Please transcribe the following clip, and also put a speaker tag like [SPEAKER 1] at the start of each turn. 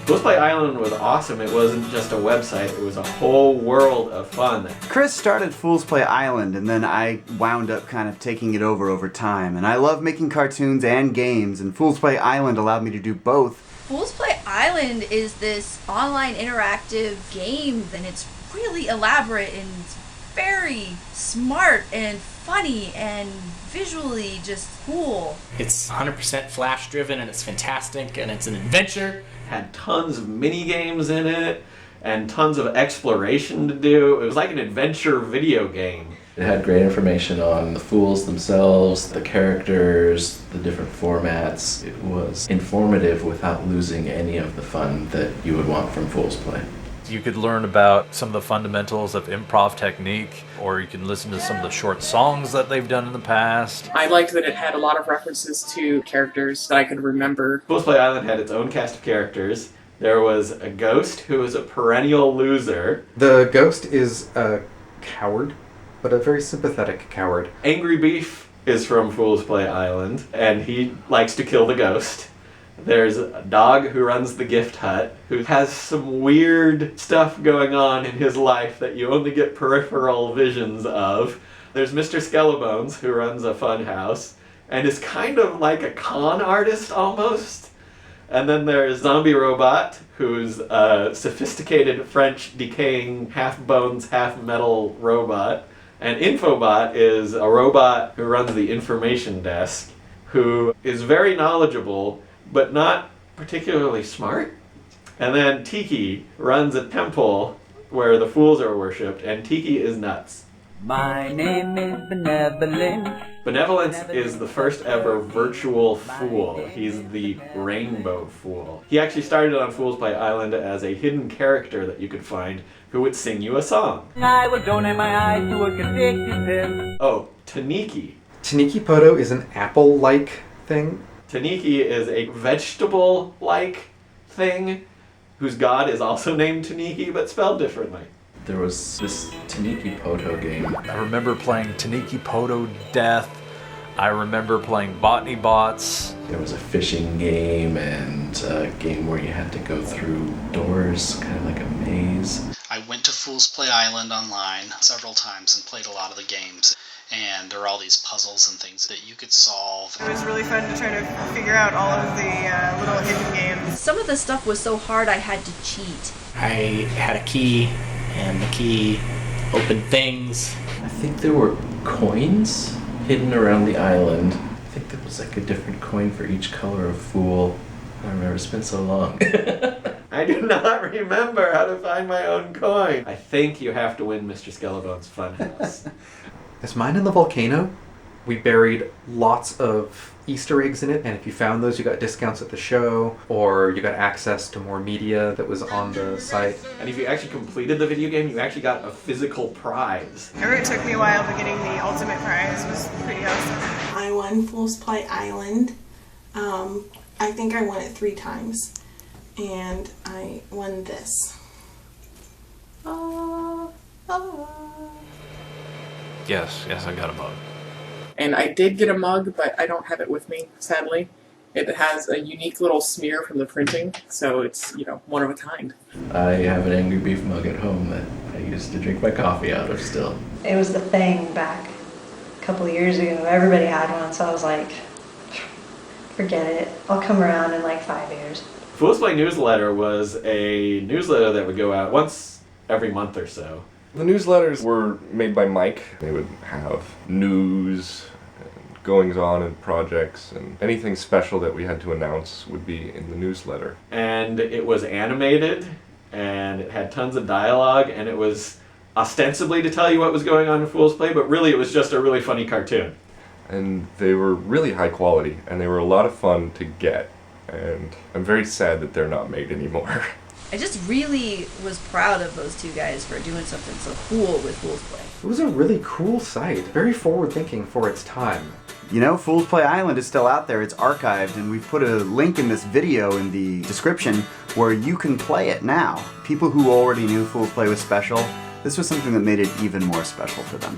[SPEAKER 1] Fool's Play Island was awesome. It wasn't just a website, it was a whole world of fun.
[SPEAKER 2] Chris started Fool's Play Island, and then I wound up kind of taking it over time. And I love making cartoons and games, and Fool's Play Island allowed me to do both.
[SPEAKER 3] Fool's Play Island is this online interactive game, and it's really elaborate and very smart and funny and visually just cool.
[SPEAKER 4] It's 100% Flash driven, and it's fantastic, and it's an adventure.
[SPEAKER 1] Had tons of mini games in it and tons of exploration to do. It was like an adventure video game.
[SPEAKER 5] It had great information on the fools themselves, the characters, the different formats. It was informative without losing any of the fun that you would want from Fool's Play.
[SPEAKER 6] You could learn about some of the fundamentals of improv technique, or you can listen to some of the short songs that they've done in the past.
[SPEAKER 7] I liked that it had a lot of references to characters that I could remember.
[SPEAKER 1] Fool's Play Island had its own cast of characters. There was a ghost who was a perennial loser.
[SPEAKER 8] The ghost is a coward, but a very sympathetic coward.
[SPEAKER 1] Angry Beef is from Fool's Play Island, and he likes to kill the ghost. There's a dog who runs the gift hut, who has some weird stuff going on in his life that you only get peripheral visions of. There's Mr. Skellebones, who runs a fun house, and is kind of like a con artist almost. And then there's Zombie Robot, who's a sophisticated French decaying half-bones, half-metal robot. And Infobot is a robot who runs the information desk, who is very knowledgeable, but not particularly smart. And then Tiki runs a temple where the fools are worshipped, and Tiki is nuts.
[SPEAKER 9] My name is Benevolence.
[SPEAKER 1] Benevolence is the first ever virtual fool. He's the rainbow fool. He actually started on Fool's Play Island as a hidden character that you could find who would sing you a song.
[SPEAKER 9] I will donate my eyes to a convicted pimp.
[SPEAKER 1] Oh, Taniki.
[SPEAKER 8] Taniki Poto is an apple-like thing.
[SPEAKER 1] Taniki is a vegetable-like thing whose god is also named Taniki but spelled differently.
[SPEAKER 5] There was this Taniki Poto game.
[SPEAKER 6] I remember playing Taniki Poto Death. I remember playing Botany Bots.
[SPEAKER 5] There was a fishing game and a game where you had to go through doors, kind of like a maze.
[SPEAKER 10] I went to Fool's Play Island online several times and played a lot of the games. And there are all these puzzles and things that you could solve.
[SPEAKER 11] It was really fun to try to figure out all of the little hidden games.
[SPEAKER 3] Some of the stuff was so hard I had to cheat.
[SPEAKER 4] I had a key, and the key opened things.
[SPEAKER 5] I think there were coins hidden around the island. I think there was like a different coin for each color of fool. I don't remember, it's been so long.
[SPEAKER 1] I do not remember how to find my own coin. I think you have to win Mr. Skellebones' Funhouse.
[SPEAKER 8] This mine in the volcano, we buried lots of Easter eggs in it, and if you found those, you got discounts at the show, or you got access to more media that was on the site.
[SPEAKER 1] And if you actually completed the video game, you actually got a physical prize.
[SPEAKER 11] It took me a while, but getting the ultimate prize was pretty awesome.
[SPEAKER 12] I won Fool's Play Island. I think I won it 3 times, and I won this.
[SPEAKER 6] Yes, I got a mug.
[SPEAKER 7] And I did get a mug, but I don't have it with me, sadly. It has a unique little smear from the printing, so it's, one of a kind.
[SPEAKER 5] I have an Angry Beef mug at home that I used to drink my coffee out of still.
[SPEAKER 13] It was the thing back a couple of years ago. Everybody had one, so I was like, forget it. I'll come around in like 5 years.
[SPEAKER 1] Fool's Play Newsletter was a newsletter that would go out once every month or so.
[SPEAKER 14] The newsletters were made by Mike. They would have news, and goings-on and projects, and anything special that we had to announce would be in the newsletter.
[SPEAKER 1] And it was animated, and it had tons of dialogue, and it was ostensibly to tell you what was going on in Fool's Play, but really it was just a really funny cartoon.
[SPEAKER 14] And they were really high quality, and they were a lot of fun to get, and I'm very sad that they're not made anymore.
[SPEAKER 3] I just really was proud of those two guys for doing something so cool with Fool's Play.
[SPEAKER 8] It was a really cool site, very forward-thinking for its time.
[SPEAKER 2] You know, Fool's Play Island is still out there, it's archived, and we've put a link in this video in the description where you can play it now. People who already knew Fool's Play was special, this was something that made it even more special for them.